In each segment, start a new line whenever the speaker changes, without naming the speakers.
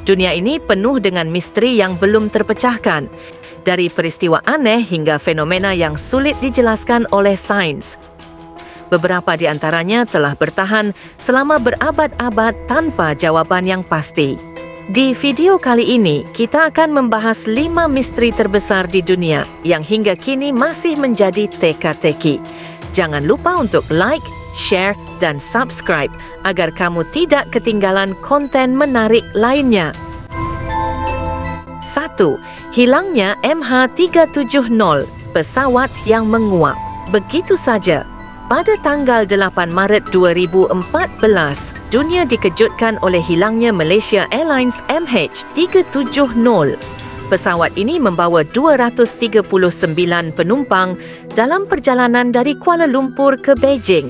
Dunia ini penuh dengan misteri yang belum terpecahkan, dari peristiwa aneh hingga fenomena yang sulit dijelaskan oleh sains. Beberapa di antaranya telah bertahan selama berabad-abad tanpa jawaban yang pasti. Di video kali ini, kita akan membahas 5 misteri terbesar di dunia yang hingga kini masih menjadi teka-teki. Jangan lupa untuk like, share, dan subscribe agar kamu tidak ketinggalan konten menarik lainnya. 1. Hilangnya MH370, pesawat yang menguap. Begitu saja. Pada tanggal 8 Maret 2014, dunia dikejutkan oleh hilangnya Malaysia Airlines MH370. Pesawat ini membawa 239 penumpang dalam perjalanan dari Kuala Lumpur ke Beijing.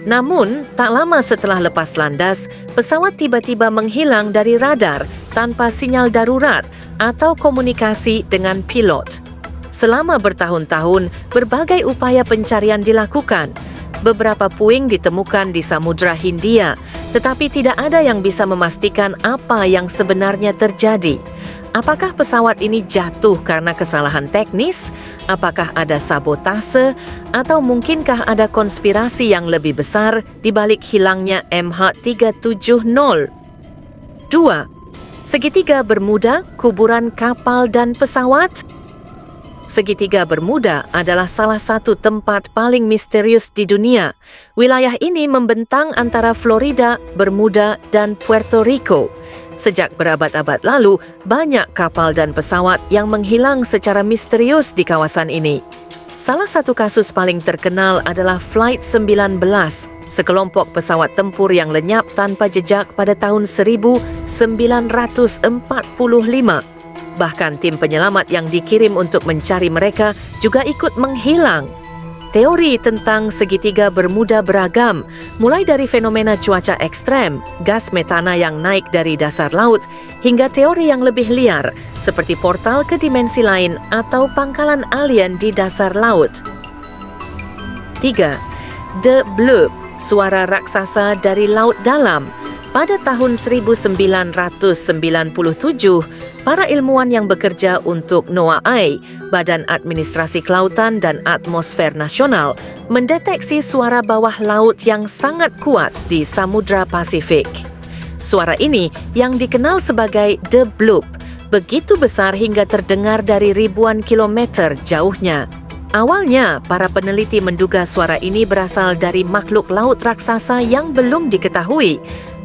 Namun, tak lama setelah lepas landas, pesawat tiba-tiba menghilang dari radar tanpa sinyal darurat atau komunikasi dengan pilot. Selama bertahun-tahun, berbagai upaya pencarian dilakukan. Beberapa puing ditemukan di Samudra Hindia, tetapi tidak ada yang bisa memastikan apa yang sebenarnya terjadi. Apakah pesawat ini jatuh karena kesalahan teknis? Apakah ada sabotase? Atau mungkinkah ada konspirasi yang lebih besar di balik hilangnya MH370? 2. Segitiga Bermuda, kuburan kapal dan pesawat. Segitiga Bermuda adalah salah satu tempat paling misterius di dunia. Wilayah ini membentang antara Florida, Bermuda, dan Puerto Rico. Sejak berabad-abad lalu, banyak kapal dan pesawat yang menghilang secara misterius di kawasan ini. Salah satu kasus paling terkenal adalah Flight 19, sekelompok pesawat tempur yang lenyap tanpa jejak pada tahun 1945. Bahkan tim penyelamat yang dikirim untuk mencari mereka juga ikut menghilang. Teori tentang segitiga Bermuda beragam, mulai dari fenomena cuaca ekstrem, gas metana yang naik dari dasar laut, hingga teori yang lebih liar, seperti portal ke dimensi lain atau pangkalan alien di dasar laut. 3. The Bloop, suara raksasa dari laut dalam. Pada tahun 1997, para ilmuwan yang bekerja untuk NOAA, Badan Administrasi Kelautan dan Atmosfer Nasional, mendeteksi suara bawah laut yang sangat kuat di Samudra Pasifik. Suara ini, yang dikenal sebagai The Bloop, begitu besar hingga terdengar dari ribuan kilometer jauhnya. Awalnya, para peneliti menduga suara ini berasal dari makhluk laut raksasa yang belum diketahui.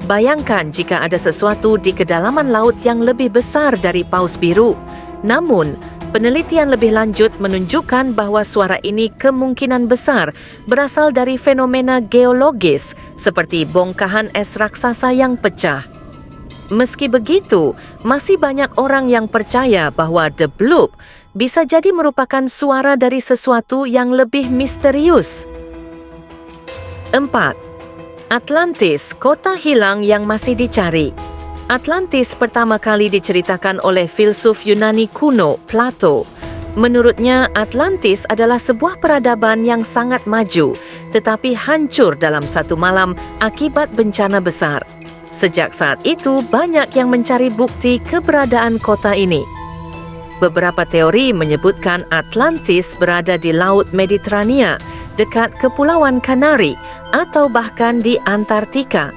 Bayangkan jika ada sesuatu di kedalaman laut yang lebih besar dari Paus Biru. Namun, penelitian lebih lanjut menunjukkan bahwa suara ini kemungkinan besar berasal dari fenomena geologis seperti bongkahan es raksasa yang pecah. Meski begitu, masih banyak orang yang percaya bahwa The Bloop bisa jadi merupakan suara dari sesuatu yang lebih misterius. 4. Atlantis, kota hilang yang masih dicari. Atlantis pertama kali diceritakan oleh filsuf Yunani kuno, Plato. Menurutnya, Atlantis adalah sebuah peradaban yang sangat maju, tetapi hancur dalam satu malam akibat bencana besar. Sejak saat itu, banyak yang mencari bukti keberadaan kota ini. Beberapa teori menyebutkan Atlantis berada di Laut Mediterania, dekat Kepulauan Kanari, atau bahkan di Antartika.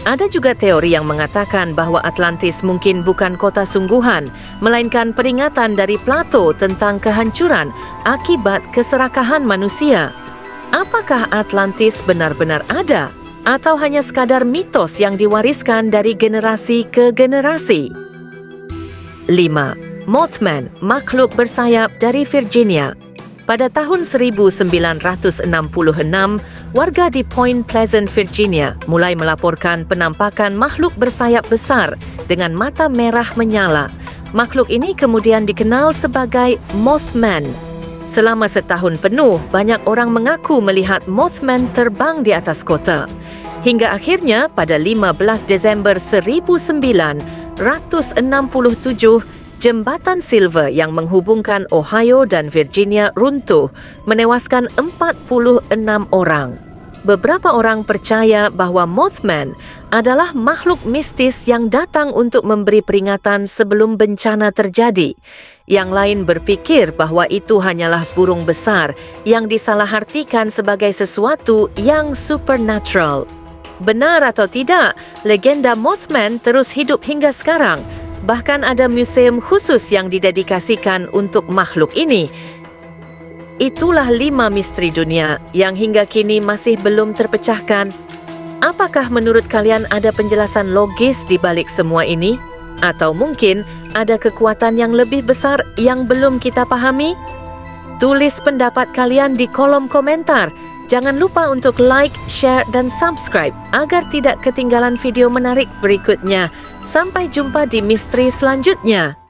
Ada juga teori yang mengatakan bahwa Atlantis mungkin bukan kota sungguhan, melainkan peringatan dari Plato tentang kehancuran akibat keserakahan manusia. Apakah Atlantis benar-benar ada? Atau hanya sekadar mitos yang diwariskan dari generasi ke generasi? 5. Mothman, makhluk bersayap dari Virginia. Pada tahun 1966, warga di Point Pleasant, Virginia, mulai melaporkan penampakan makhluk bersayap besar dengan mata merah menyala. Makhluk ini kemudian dikenal sebagai Mothman. Selama setahun penuh, banyak orang mengaku melihat Mothman terbang di atas kota. Hingga akhirnya, pada 15 Desember 1967, Jembatan Silver yang menghubungkan Ohio dan Virginia runtuh, menewaskan 46 orang. Beberapa orang percaya bahawa Mothman adalah makhluk mistis yang datang untuk memberi peringatan sebelum bencana terjadi. Yang lain berfikir bahawa itu hanyalah burung besar yang disalahartikan sebagai sesuatu yang supernatural. Benar atau tidak, legenda Mothman terus hidup hingga sekarang. Bahkan ada museum khusus yang didedikasikan untuk makhluk ini. Itulah 5 misteri dunia yang hingga kini masih belum terpecahkan. Apakah menurut kalian ada penjelasan logis di balik semua ini? Atau mungkin ada kekuatan yang lebih besar yang belum kita pahami? Tulis pendapat kalian di kolom komentar. Jangan lupa untuk like, share dan subscribe agar tidak ketinggalan video menarik berikutnya. Sampai jumpa di misteri selanjutnya.